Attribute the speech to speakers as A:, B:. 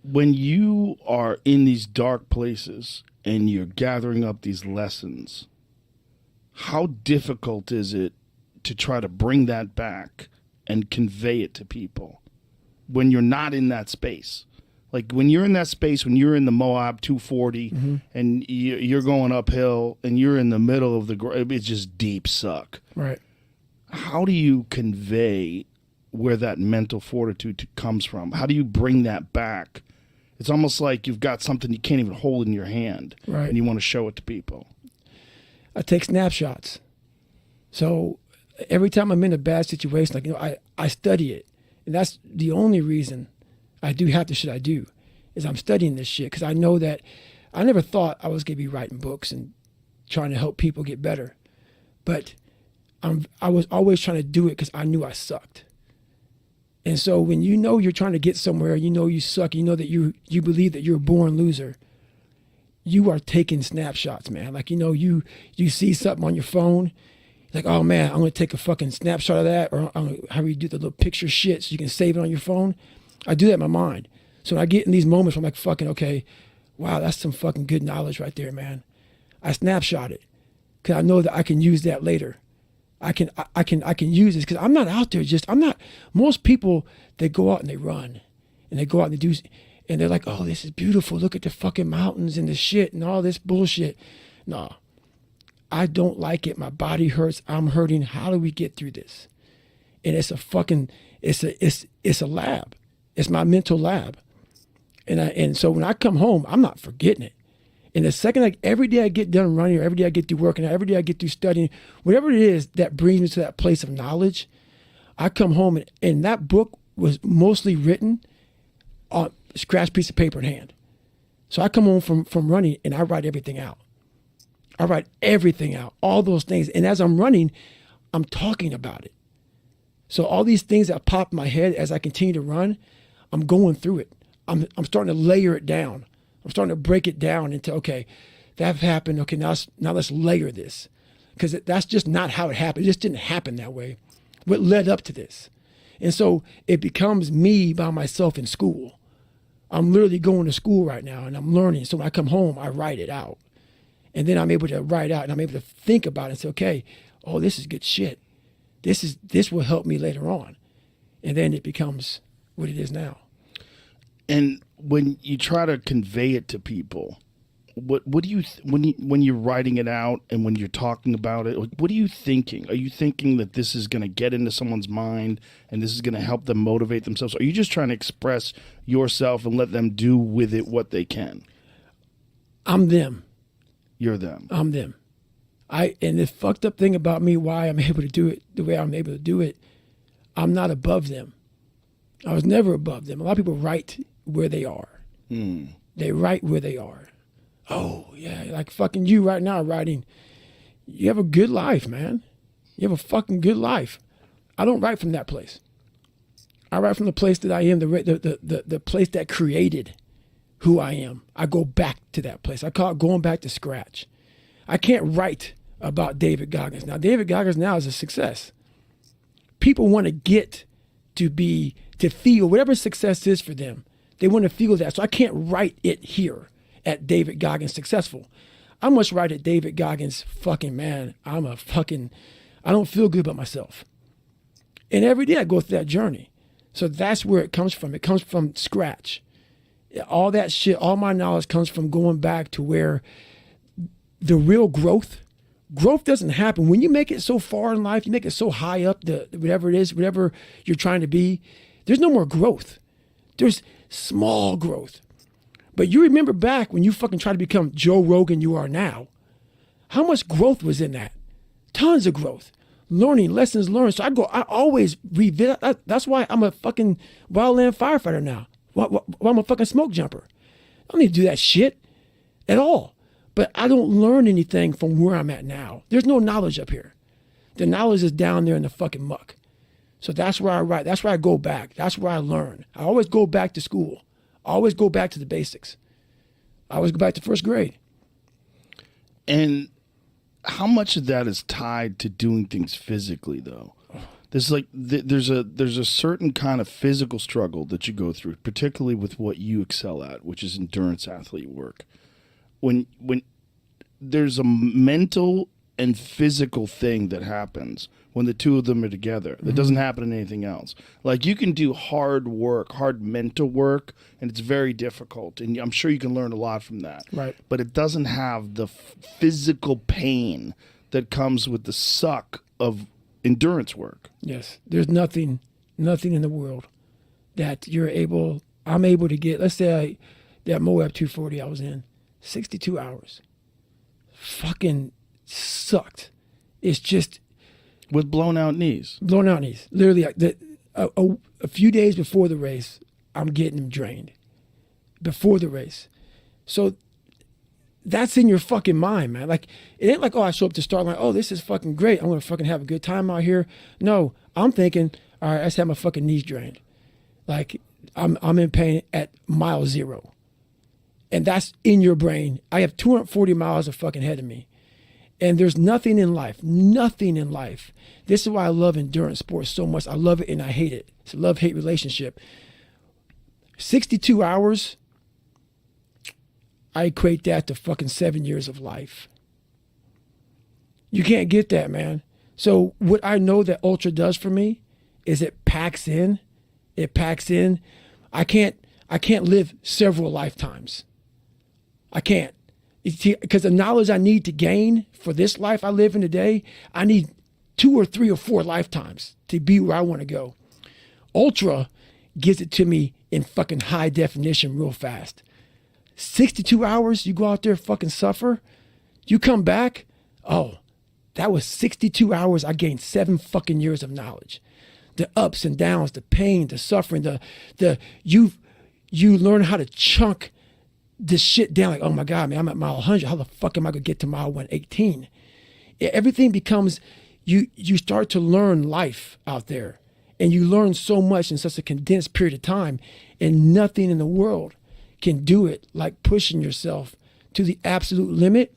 A: when you are in these dark places and you're gathering up these lessons, how difficult is it to try to bring that back and convey it to people when you're not in that space? Like when you're in that space, when you're in the Moab 240 and you're going uphill and you're in the middle of it's just deep suck.
B: Right.
A: How do you convey where that mental fortitude comes from? How do you bring that back? It's almost like you've got something you can't even hold in your hand,
B: right,
A: and you want to show it to people.
B: I take snapshots. So every time I'm in a bad situation, like, I study it. And that's the only reason I do half the shit I do, is I'm studying this shit, because I know that I never thought I was going to be writing books and trying to help people get better. But I was always trying to do it because I knew I sucked. And so when you know you're trying to get somewhere, you know you suck, you know that you believe that you're a born loser, you are taking snapshots, man. Like, you see something on your phone, like, oh man, I'm going to take a fucking snapshot of that, or how you do the little picture shit so you can save it on your phone. I do that in my mind. So when I get in these moments, I'm like, fucking, okay, wow, that's some fucking good knowledge right there, man. I snapshot it because I know that I can use that later. I can use this because I'm not out there most people, they go out and they run and they go out and they do, and they're like, oh, this is beautiful. Look at the fucking mountains and the shit and all this bullshit. No, I don't like it. My body hurts. I'm hurting. How do we get through this? And it's a lab. It's my mental lab. And so when I come home, I'm not forgetting it. And the second, like every day I get done running, or every day I get through working, or every day I get through studying, whatever it is that brings me to that place of knowledge, I come home and that book was mostly written on a scratch piece of paper in hand. So I come home from running and I write everything out. I write everything out, all those things. And as I'm running, I'm talking about it. So all these things that pop in my head as I continue to run, I'm going through it. I'm starting to layer it down. I'm starting to break it down into, okay, that happened. Okay, now let's layer this. Because that's just not how it happened. It just didn't happen that way. What led up to this? And so it becomes me by myself in school. I'm literally going to school right now and I'm learning. So when I come home, I write it out. And then I'm able to write out and I'm able to think about it and say, okay, oh, this is good shit. This will help me later on. And then it becomes what it is now.
A: And when you try to convey it to people, what do you when you're writing it out and when you're talking about it, what are you thinking? Are you thinking that this is going to get into someone's mind and this is going to help them motivate themselves? Or are you just trying to express yourself and let them do with it what they can?
B: I'm them.
A: You're them.
B: I'm them. And the fucked up thing about me, why I'm able to do it the way I'm able to do it, I'm not above them. I was never above them. A lot of people write where they are. They write where they are. Oh, yeah, like fucking you right now writing. You have a good life, man. You have a fucking good life. I don't write from that place. I write from the place that I am, the place that created who I am. I go back to that place. I call it going back to scratch. I can't write about David Goggins. Now, David Goggins now is a success. People want to get to feel whatever success is for them. They want to feel that. So I can't write it here at David Goggins successful. I must write at David Goggins fucking, man, I don't feel good about myself. And every day I go through that journey. So that's where it comes from. It comes from scratch. All that shit, all my knowledge comes from going back to where the real growth doesn't happen. When you make it so far in life, you make it so high up, whatever it is, whatever you're trying to be, there's no more growth. There's small growth. But you remember back when you fucking tried to become Joe Rogan you are now, how much growth was in that? Tons of growth. Learning, lessons learned. So I always revisit. That's why I'm a fucking wildland firefighter now. Why I'm a fucking smoke jumper. I don't need to do that shit at all. But I don't learn anything from where I'm at now. There's no knowledge up here. The knowledge is down there in the fucking muck. So that's where I write. That's where I go back. That's where I learn. I always go back to school. I always go back to the basics. I always go back to first grade.
A: And how much of that is tied to doing things physically, though? there's a certain kind of physical struggle that you go through, particularly with what you excel at, which is endurance athlete work. When there's a mental and physical thing that happens when the two of them are together that doesn't happen in anything else. Like, you can do hard work, hard mental work, and it's very difficult, and I'm sure you can learn a lot from that.
B: Right.
A: But it doesn't have the physical pain that comes with the suck of endurance work.
B: Yes. There's nothing in the world that I'm able to get. Let's say that Moab 240 I was in, 62 hours. Fucking sucked. It's just
A: With blown out knees.
B: Literally, a few days before the race, I'm getting them drained. Before the race. So that's in your fucking mind, man. Like, it ain't like, oh, I show up to start line, oh, this is fucking great, I'm gonna fucking have a good time out here. No, I'm thinking, all right, I just have my fucking knees drained. Like, I'm in pain at mile 0. And that's in your brain. I have 240 miles of fucking ahead of me. And there's nothing in life. This is why I love endurance sports so much. I love it and I hate it. It's a love-hate relationship. 62 hours, I equate that to fucking 7 years of life. You can't get that, man. So what I know that Ultra does for me is it packs in. I can't live several lifetimes. I can't. Because the knowledge I need to gain for this life I live in today, I need 2 or 3 or 4 lifetimes to be where I want to go. Ultra gives it to me in fucking high definition real fast. 62 hours, you go out there, fucking suffer. You come back, oh, that was 62 hours. I gained 7 fucking years of knowledge. The ups and downs, the pain, the suffering, you learn how to chunk this shit down. Like, oh my God, man, I'm at mile 100. How the fuck am I gonna get to mile 118? Everything becomes, you start to learn life out there, and you learn so much in such a condensed period of time, and nothing in the world can do it like pushing yourself to the absolute limit